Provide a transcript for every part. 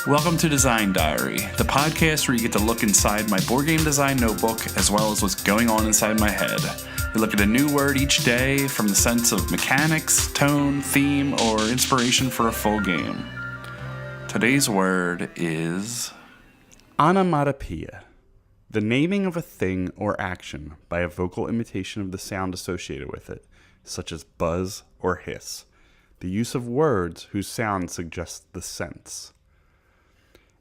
Welcome to Design Diary, the podcast where you get to look inside my board game design notebook as well as what's going on inside my head. We look at a new word each day from the sense of mechanics, tone, theme, or inspiration for a full game. Today's word is Onomatopoeia, the naming of a thing or action by a vocal imitation of the sound associated with it, such as buzz or hiss. The use of words whose sound suggests the sense.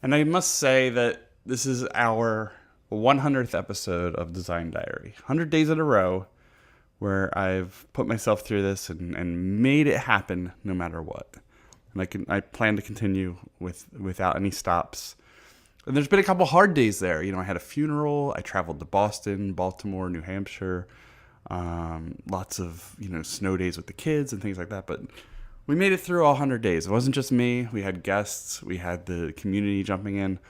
And I must say that this is our 100th episode of Design Diary. 100 days in a row where I've put myself through this and made it happen no matter what. And I plan to continue without any stops. And there's been a couple hard days there. You know, I had a funeral. I traveled to Boston, Baltimore, New Hampshire. Lots of, snow days with the kids and things like that. But we made it through all 100 days. It wasn't just me. We had guests. We had the community jumping in.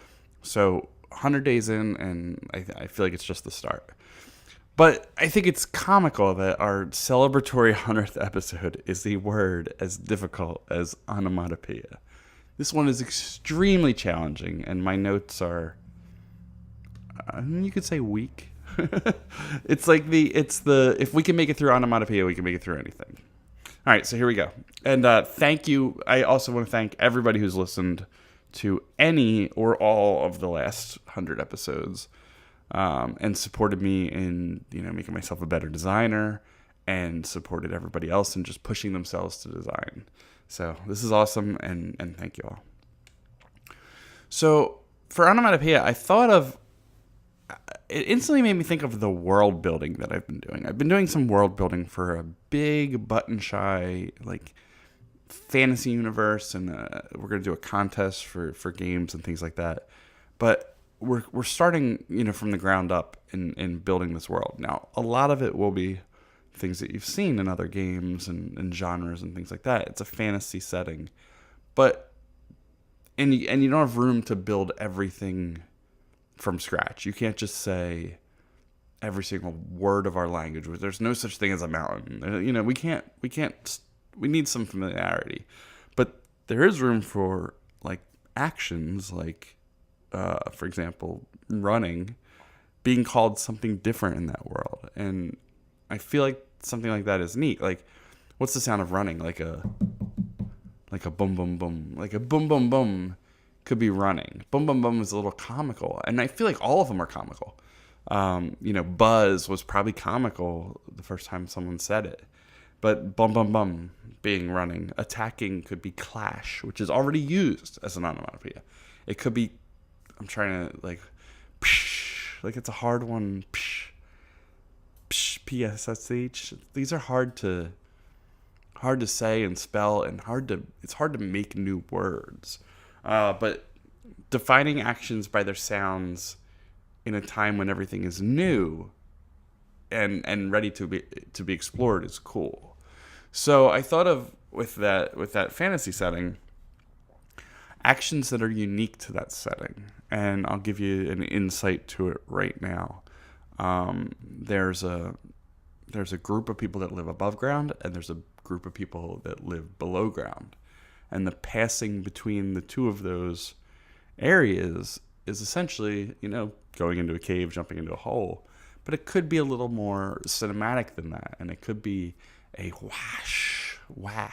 So 100 days in, and I feel like it's just the start. But I think it's comical that our celebratory 100th episode is a word as difficult as onomatopoeia. This one is extremely challenging, and my notes are, you could say weak. It's like if we can make it through onomatopoeia, we can make it through anything. All right, so here we go. And thank you. I also want to thank everybody who's listened to any or all of the last 100 episodes and supported me in, making myself a better designer and supported everybody else in just pushing themselves to design. So this is awesome, and thank you all. So for onomatopoeia, it instantly made me think of the world building that I've been doing. I've been doing some world building for a big button shy, fantasy universe, and we're going to do a contest for games and things like that. But we're starting, from the ground up in building this world. Now, a lot of it will be things that you've seen in other games and genres and things like that. It's a fantasy setting, but and you don't have room to build everything from scratch. You can't just say every single word of our language. There's no such thing as a mountain. We need some familiarity, but there is room for actions, for example, running, being called something different in that world. And I feel like something like that is neat. What's the sound of running? Like a boom, boom, boom. Like a boom, boom, boom could be running. Boom, boom, boom is a little comical. And I feel like all of them are comical. Buzz was probably comical the first time someone said it. But bum, bum, bum being running. Attacking could be clash, which is already used as an onomatopoeia. It could be, I'm trying to, psh, it's a hard one. Psh, psh, PSSH. These are hard to say and spell, and it's hard to make new words. But defining actions by their sounds in a time when everything is new and ready to be explored is cool. So I thought of with that fantasy setting, actions that are unique to that setting, and I'll give you an insight to it right now. There's a group of people that live above ground, and there's a group of people that live below ground. And the passing between the two of those areas is essentially, going into a cave, jumping into a hole. But it could be a little more cinematic than that. And it could be a wash. I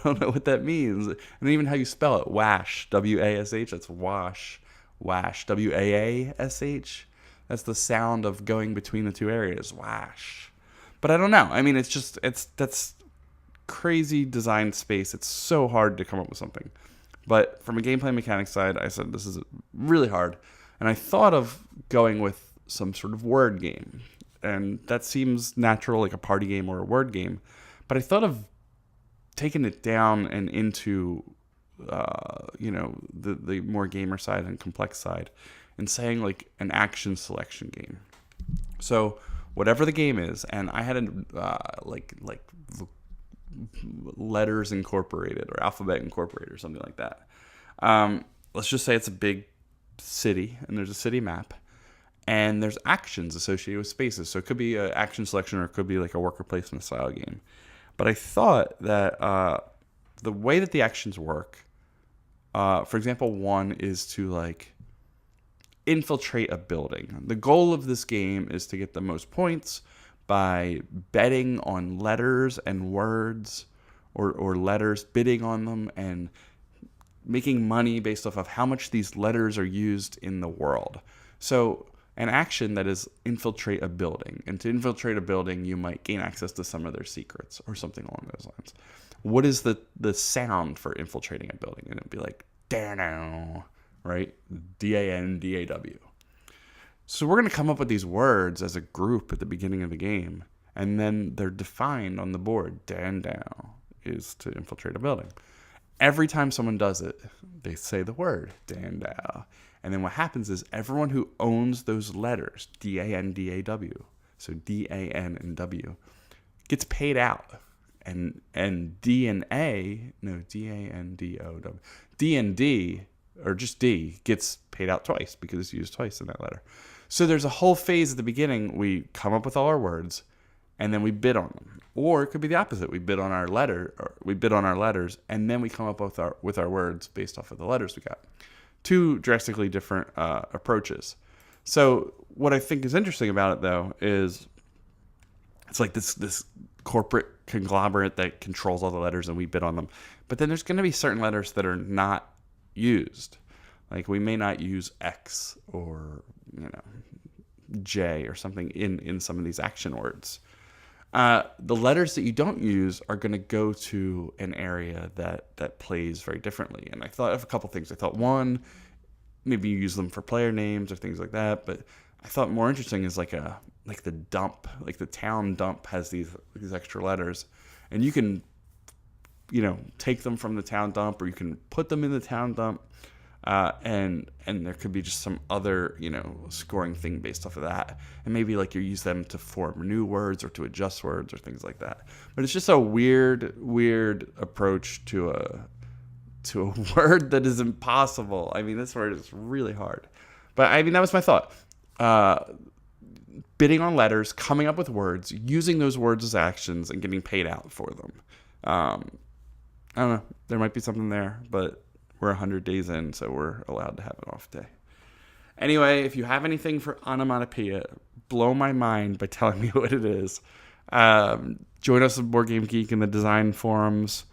don't know what that means. And even how you spell it, wash, W-A-S-H, that's wash, W-A-A-S-H. That's the sound of going between the two areas, wash. But I don't know. I mean, that's crazy design space. It's so hard to come up with something. But from a gameplay mechanics side, I said this is really hard. And I thought of going with some sort of word game. And that seems natural, like a party game or a word game. But I thought of taking it down and into, the more gamer side and complex side, and saying an action selection game. So whatever the game is, and I had letters incorporated or alphabet incorporated or something like that. Let's just say it's a big city and there's a city map and there's actions associated with spaces. So it could be an action selection or it could be a worker placement style game. But I thought that the way that the actions work For example, one is to like infiltrate a building. The goal of this game is to get the most points by betting on letters and words, or letters, bidding on them, and making money based off of how much these letters are used in the world. So an action that is infiltrate a building. And to infiltrate a building, you might gain access to some of their secrets or something along those lines. What is the sound for infiltrating a building? And it'd be like, Dano, right? D-A-N-D-A-W. So we're going to come up with these words as a group at the beginning of the game. And then they're defined on the board. Dandao is to infiltrate a building. Every time someone does it, they say the word, Dandao. And then what happens is everyone who owns those letters, D-A-N-D-A-W, so D-A-N and W, gets paid out. And D and A, no, D-A-N-D-O-W, D and D, or just D, gets paid out twice because it's used twice in that letter. So there's a whole phase at the beginning. We come up with all our words, and then we bid on them. Or it could be the opposite. We bid on our letters, and then we come up with our words based off of the letters we got. Two drastically different approaches. So what I think is interesting about it, though, is it's like this corporate conglomerate that controls all the letters, and we bid on them. But then there's going to be certain letters that are not used. Like we may not use X or J or something in some of these action words. The letters that you don't use are going to go to an area that plays very differently. And I thought of a couple things. I thought one, maybe you use them for player names or things like that. But I thought more interesting is like the dump, like the town dump has these extra letters, and you can take them from the town dump, or you can put them in the town dump. And there could be just some other, scoring thing based off of that. And maybe like you use them to form new words or to adjust words or things like that. But it's just a weird approach to a word that is impossible. I mean, this word is really hard. But I mean, that was my thought. Bidding on letters, coming up with words, using those words as actions, and getting paid out for them. I don't know. There might be something there, but we're 100 days in, so we're allowed to have an off day. Anyway, if you have anything for Onomatopoeia, blow my mind by telling me what it is. Join us at Board Game Geek in the design forums,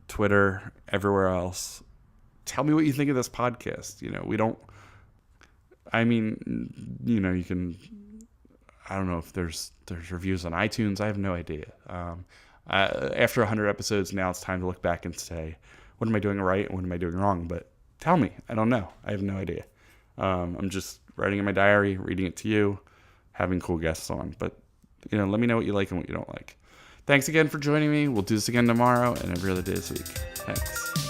Twitter, everywhere else. Tell me what you think of this podcast. You can, I don't know if there's reviews on iTunes. I have no idea. After 100 episodes, now it's time to look back and say, what am I doing right and what am I doing wrong? But tell me. I don't know. I have no idea. I'm just writing in my diary, reading it to you, having cool guests on. But, let me know what you like and what you don't like. Thanks again for joining me. We'll do this again tomorrow and every other day this week. Thanks.